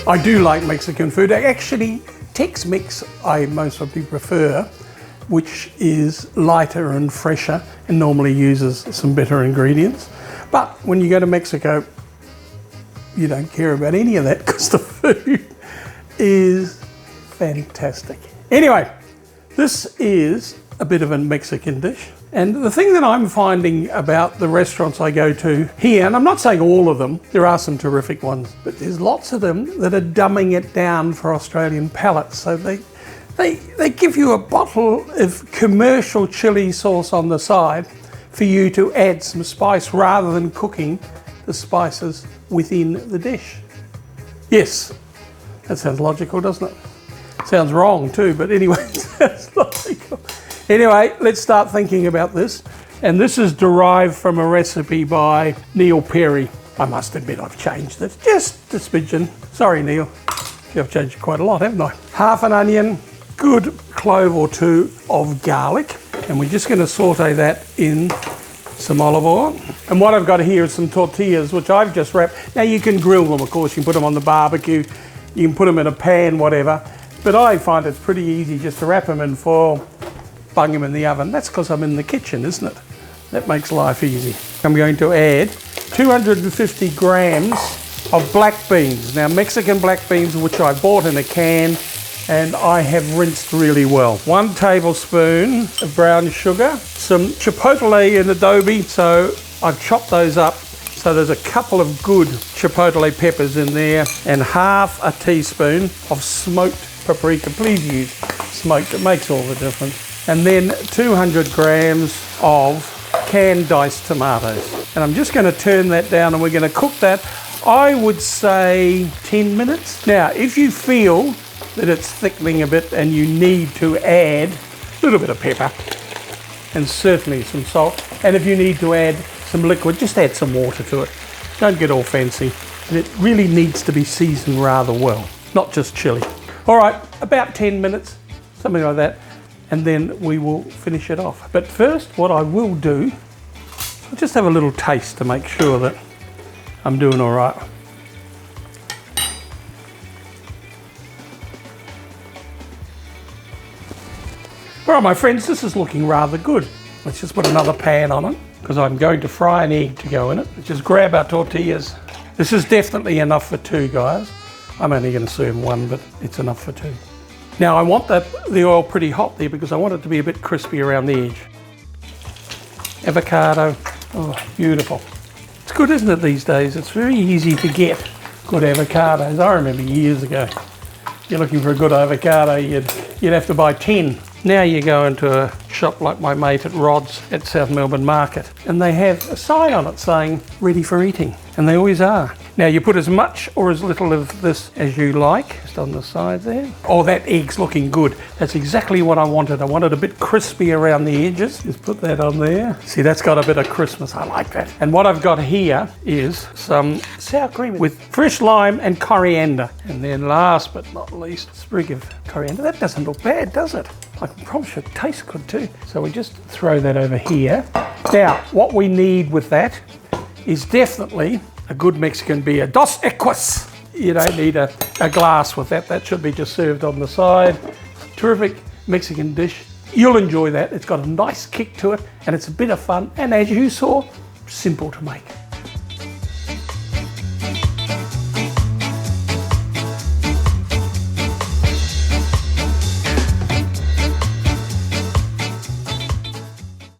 I do like Mexican food. Actually, Tex-Mex I mostly prefer, which is lighter and fresher and normally uses some better ingredients. But when you go to Mexico, you don't care about any of that because the food is fantastic. Anyway, this is a bit of a Mexican dish. And the thing that I'm finding about the restaurants I go to here, and I'm not saying all of them, there are some terrific ones, but there's lots of them that are dumbing it down for Australian palates. So they give you a bottle of commercial chili sauce on the side for you to add some spice rather than cooking the spices within the dish. Yes, that sounds logical, doesn't it? Sounds wrong too, but anyway, it sounds logical. Anyway, let's start thinking about this. And this is derived from a recipe by Neil Perry. I must admit I've changed it just a smidgen. Sorry, Neil. I've changed it quite a lot, haven't I? Half an onion, good clove or two of garlic. And we're just going to saute that in some olive oil. And what I've got here is some tortillas, which I've just wrapped. Now you can grill them, of course. You can put them on the barbecue. You can put them in a pan, whatever. But I find it's pretty easy just to wrap them in foil, bung them in the oven. That's because I'm in the kitchen, isn't it? That makes life easy. I'm going to add 250 grams of black beans. Now, Mexican black beans, which I bought in a can, and I have rinsed really well. 1 tablespoon of brown sugar, some chipotle and adobe, so I've chopped those up. So there's a couple of good chipotle peppers in there, and half a teaspoon of smoked paprika. Please use smoked, it makes all the difference. And then 200 grams of canned diced tomatoes. And I'm just going to turn that down and we're going to cook that, I would say 10 minutes. Now, if you feel that it's thickening a bit and you need to add a little bit of pepper and certainly some salt, and if you need to add some liquid, just add some water to it. Don't get all fancy. And it really needs to be seasoned rather well, not just chili. All right, about 10 minutes, something like that. And then we will finish it off. But first, what I will do, I'll just have a little taste to make sure that I'm doing all right. All right, my friends, this is looking rather good. Let's just put another pan on it because I'm going to fry an egg to go in it. Let's just grab our tortillas. This is definitely enough for 2, guys. I'm only going to serve 1, but it's enough for 2. Now I want the oil pretty hot there because I want it to be a bit crispy around the edge. Avocado, oh beautiful. It's good, isn't it, these days? It's very easy to get good avocados. I remember years ago, you're looking for a good avocado, you'd have to buy 10. Now you go into a shop like my mate at Rod's at South Melbourne Market and they have a sign on it saying ready for eating, and they always are. Now you put as much or as little of this as you like, just on the side there. Oh, that egg's looking good. That's exactly what I wanted. I wanted a bit crispy around the edges. Just put that on there. See, that's got a bit of crispness. I like that. And what I've got here is some sour cream with fresh lime and coriander. And then last but not least, a sprig of coriander. That doesn't look bad, does it? I promise you it tastes good too. So we just throw that over here. Now, what we need with that is definitely a good Mexican beer. Dos Equis. You don't need a glass with that. That should be just served on the side. Terrific Mexican dish. You'll enjoy that. It's got a nice kick to it and it's a bit of fun. And as you saw, simple to make.